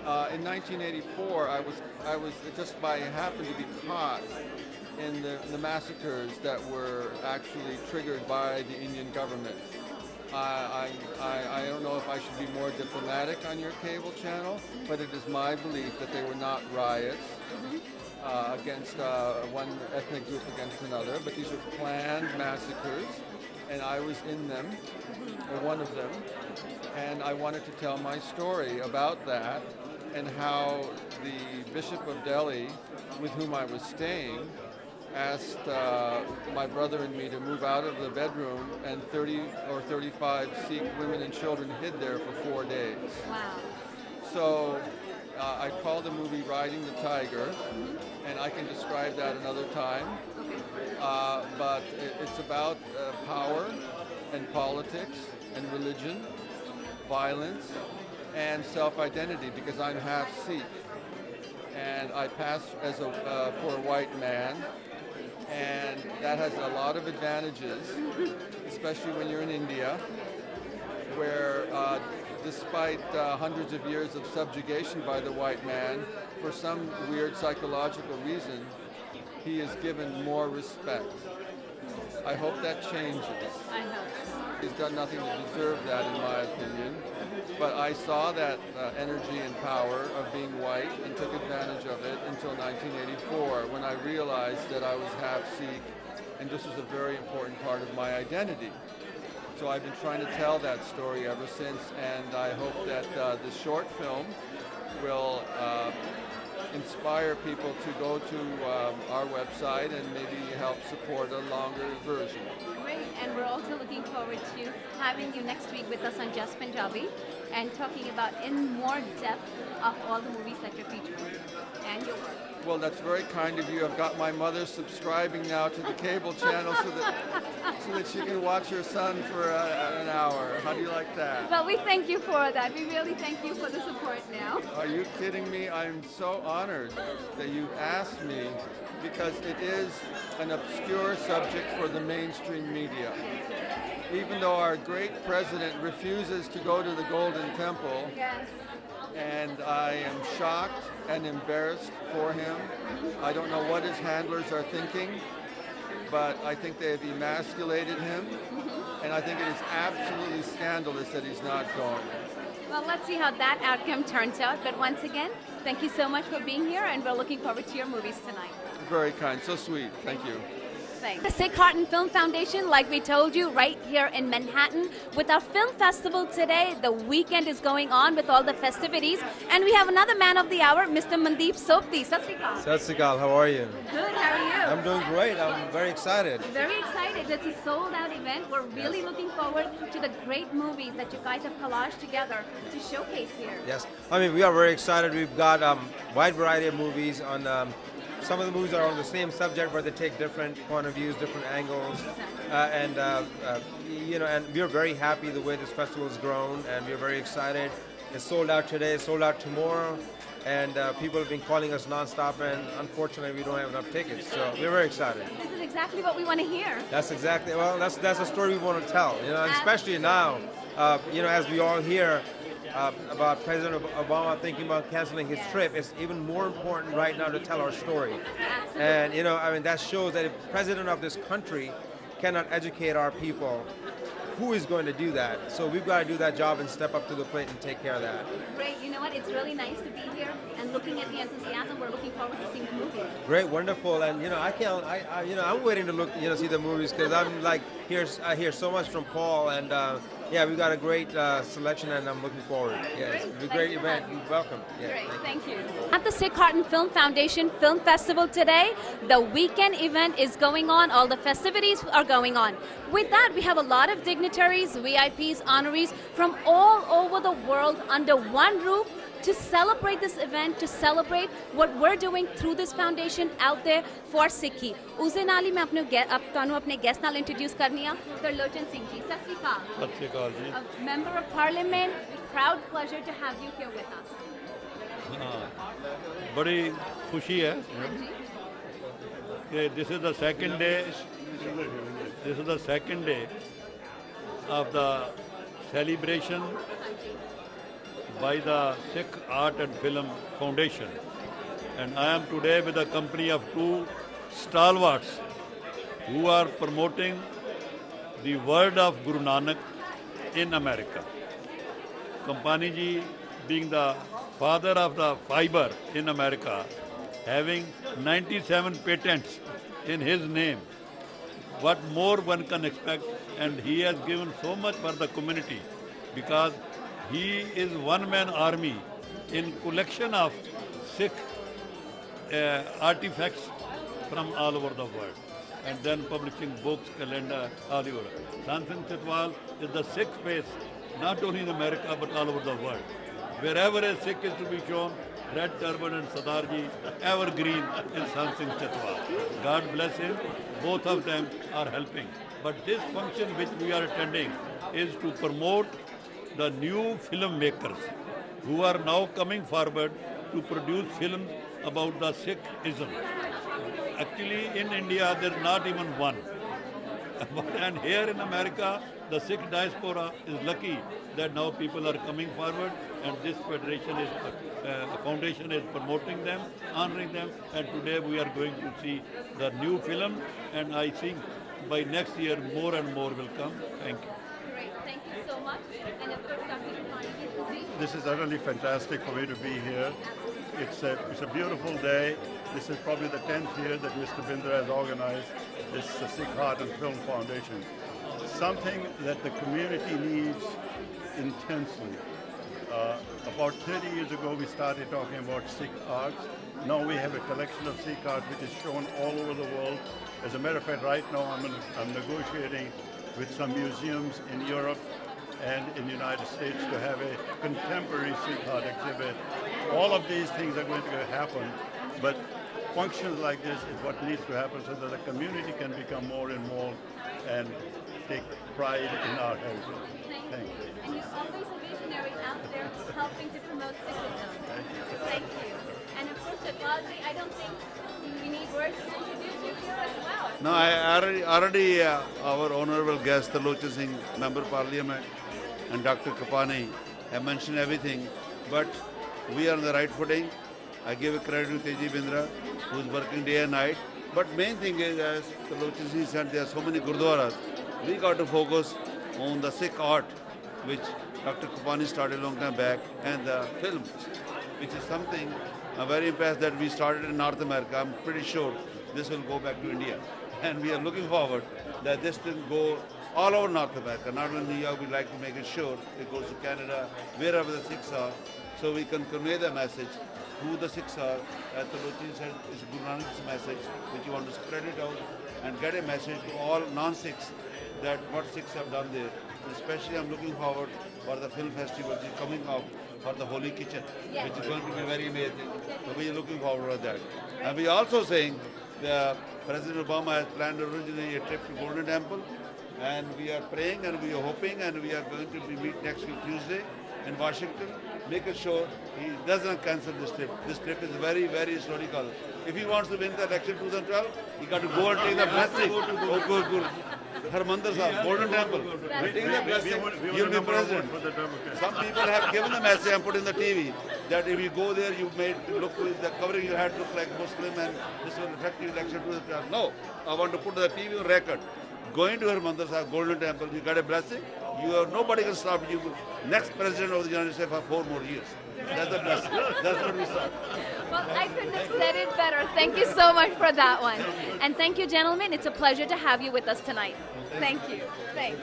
In 1984, I was just by happened to be caught in the massacres that were actually triggered by the Indian government. I don't know if I should be more diplomatic on your cable channel, but it is my belief that they were not riots against one ethnic group against another, but these were planned massacres, and I was in them, or one of them, and I wanted to tell my story about that and how the Bishop of Delhi, with whom I was staying, asked my brother and me to move out of the bedroom, and 30 or 35 Sikh women and children hid there for 4 days. Wow. So I call the movie Riding the Tiger, and I can describe that another time. But it's about power and politics and religion, violence, and self-identity, because I'm half Sikh. And I pass as for a white man, and that has a lot of advantages, especially when you're in India, where despite hundreds of years of subjugation by the white man, for some weird psychological reason, he is given more respect. I hope that changes. I hope. He's done nothing to deserve that, in my opinion. But I saw that energy and power of being white and took advantage of it until 1984, when I realized that I was half Sikh, and this was a very important part of my identity. So I've been trying to tell that story ever since, and I hope that the short film will inspire people to go to our website and maybe help support a longer version. Great, and we're also looking forward to having you next week with us on Just Punjabi and talking about in more depth of all the movies that you're featuring and your work. Well, that's very kind of you. I've got my mother subscribing now to the cable channel so that she can watch her son for an hour. How do you like that? Well, we thank you for that. We really thank you for the support now. Are you kidding me? I'm so honored that you asked me, because it is an obscure subject for the mainstream media. Even though our great president refuses to go to the Golden Temple, Yes. and I am shocked and embarrassed for him. I don't know what his handlers are thinking, but I think they have emasculated him, and I think it is absolutely scandalous that he's not going. Well, let's see how that outcome turns out. But once again, thank you so much for being here, and we're looking forward to your movies tonight. Very kind, so sweet. Thank you. Thanks. The Sikh Heart and Film Foundation, like we told you, right here in Manhattan. With our film festival today, the weekend is going on with all the festivities. And we have another man of the hour, Mr. Mandeep Sodhi. Sat Sri Akal. Sat Sri Akal, how are you? Good, how are you? I'm doing great. I'm very excited. Very excited. It's a sold-out event. We're really looking forward to the great movies that you guys have collaged together to showcase here. Yes, I mean, we are very excited. We've got a wide variety of movies on. Some of the movies are on the same subject, but they take different point of views, different angles, you know, and we're very happy the way this festival has grown, and we're very excited. It's sold out today, sold out tomorrow, and people have been calling us nonstop, and unfortunately, we don't have enough tickets. So we're very excited. This is exactly what we want to hear. That's exactly that's a story we want to tell. You know, especially now, you know, as we all hear. About President Obama thinking about canceling his trip, it's even more important right now to tell our story. Absolutely. And, you know, I mean, that shows that if the president of this country cannot educate our people, who is going to do that? So we've got to do that job and step up to the plate and take care of that. Great. You know what? It's really nice to be here and looking at the enthusiasm. We're looking forward to seeing the movie. Great, wonderful, and you know, you know, I'm waiting to look, you know, see the movies because I'm like, I hear so much from Paul, and yeah, we've got a great selection, and I'm looking forward. Yeah, Great. it's a great event. You're welcome. Yeah, Great, thank you. At the Sikh Heart and Film Foundation Film Festival today, the weekend event is going on. All the festivities are going on. With that, we have a lot of dignitaries, VIPs, honorees from all over the world under one roof to celebrate this event, to celebrate what we're doing through this foundation out there for Sikhi. Us de naal hi main ਤੁਹਾਨੂੰ ਆਪਣੇ guest ਨਾਲ introduce ਕਰਨੀ ਆ, Tarlochhan Singh ji. Sat Sri Akal. Sat Sri Akal ji. A member of Parliament, proud pleasure to have you here with us. बड़ी खुशी है कि this is the second day of the celebration by the Sikh Art and Film Foundation. And I am today with a company of two stalwarts who are promoting the word of Guru Nanak in America. Kampani ji being the father of the fiber in America, having 97 patents in his name. What more one can expect? And he has given so much for the community because he is one-man army in collection of Sikh artifacts from all over the world, and then publishing books, calendar, all over. Sansan Chitwal is the Sikh face, not only in America but all over the world. Wherever a Sikh is to be shown, red turban and Sardarji, evergreen in Sansan Chitwal. God bless him. Both of them are helping. But this function which we are attending is to promote the new filmmakers who are now coming forward to produce films about the Sikhism. Actually, in India, there is not even one. And here in America, the Sikh diaspora is lucky that now people are coming forward, and this federation is, foundation is promoting them, honoring them, and today we are going to see the new film, and I think by next year more and more will come. Thank you. Great, thank you so much. And of course, Dr. Kapani. This is utterly fantastic for me to be here. It's a beautiful day. This is probably the 10th year that Mr. Bindra has organized this Sikh Art and Film Foundation. Something that the community needs intensely. About 30 years ago, we started talking about Sikh arts. Now we have a collection of Sikh art which is shown all over the world. As a matter of fact, right now I'm negotiating with some museums in Europe and in the United States to have a contemporary Sikh art exhibit. All of these things are going to happen, but functions like this is what needs to happen so that the community can become more involved and take pride in our heritage. Thank you. And you're always a visionary out there helping to promote Sikhism. Thank you. And of course, Chitwalji, I don't think we need words to introduce you here as well. No, I already our honorable guest, the Locha Singh, Member of Parliament, and Dr. Kapani have mentioned everything, but we are on the right footing. I give a credit to Teji Bindra, who is working day and night. But main thing is, as the Locha Singh said, there are so many gurdwaras. We got to focus on the Sikh art, which Dr. Kapani started a long time back, and the films, which is something I'm very impressed that we started in North America. I'm pretty sure this will go back to India. And we are looking forward that this will go all over North America, not only New York. We'd like to make it sure it goes to Canada, wherever the Sikhs are, so we can convey the message who the Sikhs are. As the Lochi said, it's Guru Nanak's message, which you want to spread it out and get a message to all non-Sikhs that what Sikhs have done there. Especially I'm looking forward for the film festival which is coming up for the Holy Kitchen, which is going to be very amazing. So we are looking forward to that. And we are also saying that President Obama has planned originally a trip to Golden Temple, and we are praying and we are hoping, and we are going to be meet next week Tuesday in Washington, making sure he doesn't cancel this trip. This trip is very, very historical. If he wants to win the election 2012, he got to go and take the blessing. Oh, good. Harmandir Sahib, Golden Temple. Take the blessing, you'll be president. Some people have given the message and put in the TV that if you go there, you may look with the covering your head look like Muslim, and this will affect the election 2012. No, I want to put the TV on record. Going to Harmandir Sahib, Golden Temple, you got a blessing. Nobody can stop you. Next president of the United States for 4 more years. That's the blessing. That's what we saw. Well, I couldn't have said it better. Thank you so much for that one. And thank you, gentlemen. It's a pleasure to have you with us tonight. Thank you. Thanks.